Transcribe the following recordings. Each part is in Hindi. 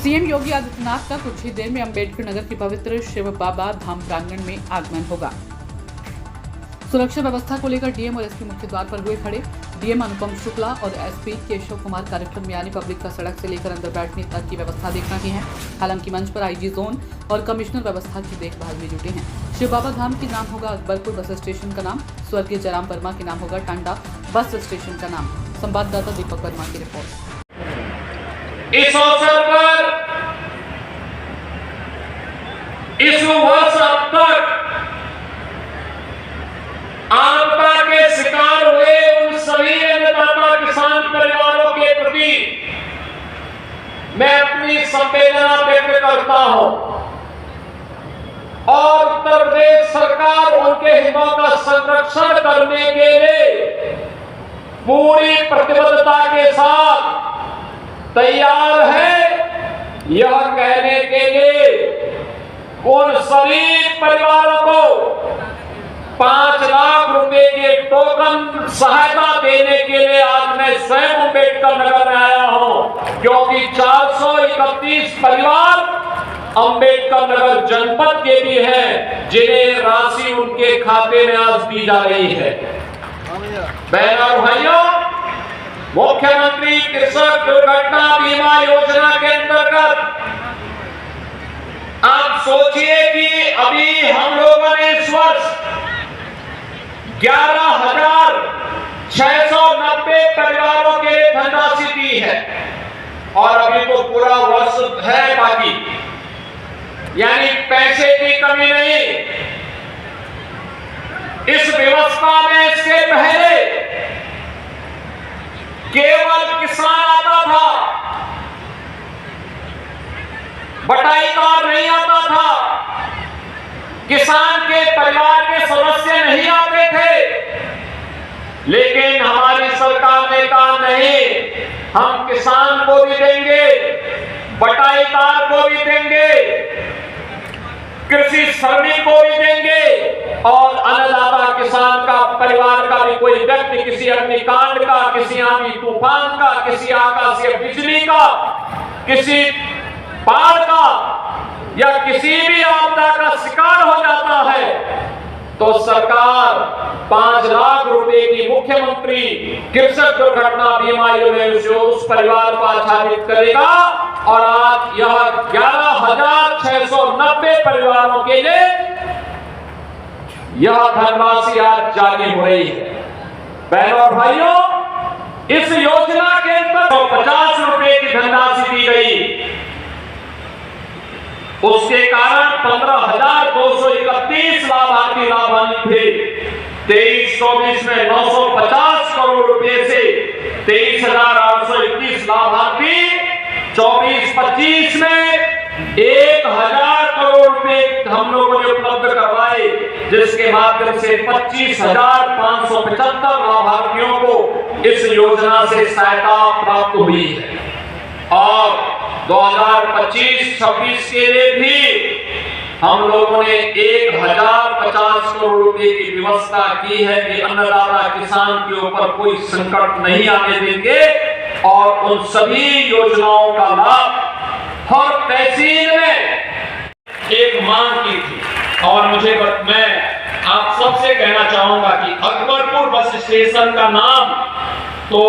सीएम योगी आदित्यनाथ का कुछ ही देर में अंबेडकर नगर की पवित्र शिव बाबा धाम प्रांगण में आगमन होगा। सुरक्षा व्यवस्था को लेकर डीएम और एसपी मुख्य द्वार पर हुए खड़े। डीएम अनुपम शुक्ला और एसपी केशव कुमार कार्यक्रम में आने पब्लिक का सड़क से लेकर अंदर बैठने तक की व्यवस्था देख रहे हैं। हालांकि मंच पर आईजी जोन और कमिश्नर व्यवस्था की देखभाल में जुटे हैं। शिव बाबा धाम के नाम होगा अकबरपुर बस स्टेशन का नाम, स्वर्गीय जयराम वर्मा के नाम होगा टांडा बस स्टेशन का नाम। संवाददाता दीपक वर्मा की रिपोर्ट। इस अवसर पर इस वर्ष अब तक आपदा के शिकार हुए उन सभी अन्नदाता किसान परिवारों के प्रति मैं अपनी संवेदना व्यक्त करता हूं और उत्तर प्रदेश सरकार उनके हितों का संरक्षण करने के लिए पूरी प्रतिबद्धता के साथ तैयार है। यह कहने के लिए उन सभी परिवारों को 5 लाख रुपए के टोकन सहायता देने के लिए आज मैं स्वयं अंबेडकर नगर में आया हूं, क्योंकि 431 परिवार अंबेडकर नगर जनपद के भी हैं जिन्हें राशि उनके खाते में आज दी जा रही है। बहनों और भाइयों, मुख्यमंत्री कृषक दुर्घटना बीमा योजना के अंतर्गत आप सोचिए कि अभी हम लोगों ने इस वर्ष 11,690 परिवारों के लिए धनराशि दी है और अभी तो पूरा वर्ष है बाकी, यानी पैसे की कमी नहीं। इस व्यवस्था में इसके पहले केवल किसान आता था, बटाईदार नहीं आता था, किसान के परिवार के सदस्य नहीं आते थे। लेकिन हमारी सरकार ने कहा नहीं, हम किसान को भी देंगे, बटाईदार को भी देंगे, कृषि श्रमिक को भी देंगे और अन्नदाता किसान का परिवार का भी कोई व्यक्ति किसी अग्निकांड का, किसी आंधी तूफान का, किसी आकाशीय बिजली का, किसी बाढ़ का या किसी भी आपदा का शिकार हो जाता है तो सरकार 5 लाख रुपए की मुख्यमंत्री कृषक दुर्घटना बीमा योजना से उस परिवार को आच्छादित करेगा और आज यह 11,690 परिवारों के लिए यह धनराशि आज जारी हो रही है। बहनों और भाइयों, इस योजना के अंतर्गत 50 रुपए की धनराशि दी गई, उसके कारण 15,231 लाभार्थी लाभान्वित थे। 23-24 में 950 करोड़ रुपए से 23,821 लाभार्थी, 24-25 में 1,000 करोड़ रुपए हम लोगों ने उपलब्ध करवाए, जिसके माध्यम से 25,575 लाभार्थियों को इस योजना से सहायता प्राप्त हुई है। और 2025-26 के लिए भी हम लोगों ने 1,050 करोड़ रुपए की व्यवस्था की है कि अन्नदाता किसान के ऊपर कोई संकट नहीं आने देंगे और उन सभी योजनाओं का लाभ हर तहसील में एक मांग की थी। और मैं आप सबसे कहना चाहूंगा कि अकबरपुर बस स्टेशन का नाम तो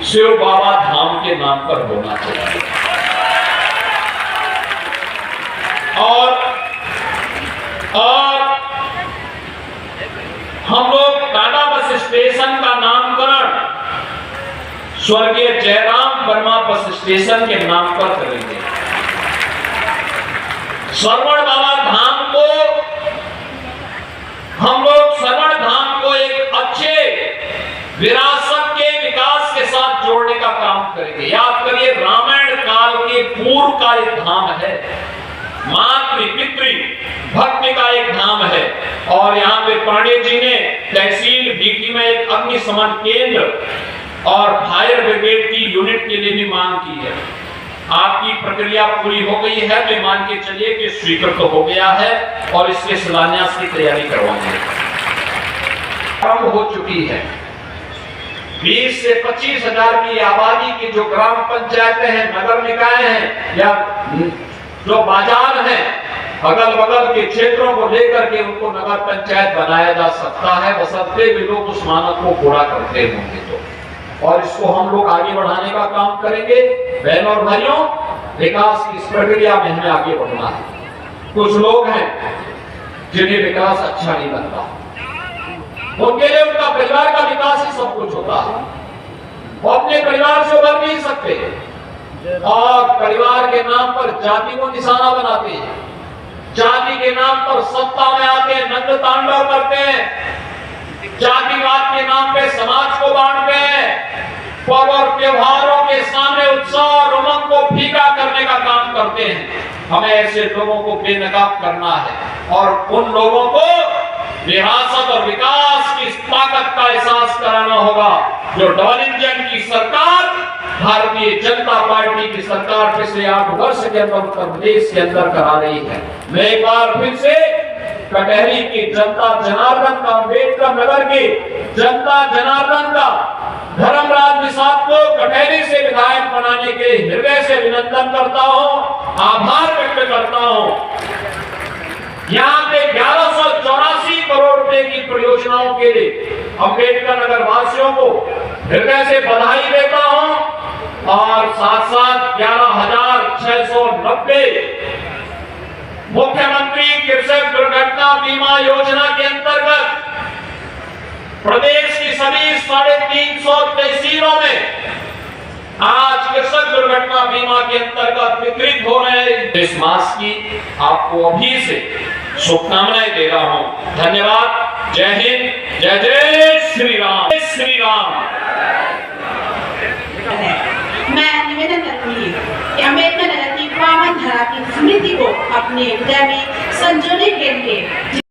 शिव बाबा धाम के नाम पर होना चाहिए और हम लोग टांडा बस स्टेशन का नामकरण स्वर्गीय जयराम वर्मा बस स्टेशन के नाम पर करेंगे। श्रवण बाबा धाम को हम लोग श्रवण धाम को एक अच्छे विरासत के विकास के साथ जोड़ने का काम करेंगे। याद करिए, रामायण काल के पूर्व का एक धाम है, मातृ पितृ भक्ति का एक धाम है और यहाँ पे पांडे जी ने तहसील भीटी में एक अग्निशमन केंद्र और फायर ब्रिगेड की यूनिट के लिए भी मांग की है। आपकी प्रक्रिया पूरी हो गई है तो मान के चलिए कि स्वीकृत हो गया है और इसके शिलान्यास की तैयारी करवाएंगे। प्रारंभ हो चुकी है 20 से 25 हजार की आबादी की जो ग्राम पंचायतें हैं, नगर निकाय हैं या जो बाजार हैं, अगल बगल के क्षेत्रों को लेकर के उनको नगर पंचायत बनाया जा सकता है, बशर्ते वे लोग उस मानक को पूरा करते होंगे तो। और इसको हम लोग आगे बढ़ाने का काम करेंगे। बहनों और भाइयों, विकास की इस प्रक्रिया में हमें आगे बढ़ना है। कुछ लोग हैं जिन्हें विकास अच्छा नहीं लगता, उनके लिए उनका परिवार का विकास ही सब कुछ होता है। वो अपने परिवार से उभर नहीं सकते और परिवार के नाम पर जाति को निशाना बनाते हैं, जाति के नाम पर सत्ता में आते हैं, नंद तांडव करते हैं, जातिवाद के नाम पे समाज को बांटते हैं, पर्व और त्योहारों के सामने उत्साह और उमंग को फीका करने का काम करते हैं। हमें ऐसे लोगों को बेनकाब करना है और उन लोगों को विरासत और विकास की ताकत का एहसास कराना होगा जो डबल इंजन की सरकार, भारतीय जनता पार्टी की सरकार पिछले 8 वर्ष के अंदर उत्तर प्रदेश के अंदर करा रही है। मैं एक बार फिर से कटहरी की जनता जनार्दन का, अम्बेडकर नगर की जनता जनार्दन का धर्मराज निषाद को कटहरी से विधायक बनाने के हृदय से अभिनंदन करता हूं, आभार व्यक्त करता हूं। यहाँ पे 1184 करोड़ रुपए की परियोजनाओं के लिए अम्बेडकर नगर वासियों को हृदय से बधाई देता हूं और साथ साथ 11,690 मुख्यमंत्री कृषक दुर्घटना बीमा योजना के अंतर्गत प्रदेश की सभी 350 तहसीलों में आज कृषक दुर्घटना बीमा के अंतर्गत वितरित हो रहे इस मास की आपको अभी से शुभकामनाएं दे रहा हूं। धन्यवाद। जय हिंद, जय जय श्री राम, जय श्री राम। मैं निवेदन करूंगी कि अम्बेडकर नगर की पावन धरा की स्मृति को अपने हृदय में संजोने के लिए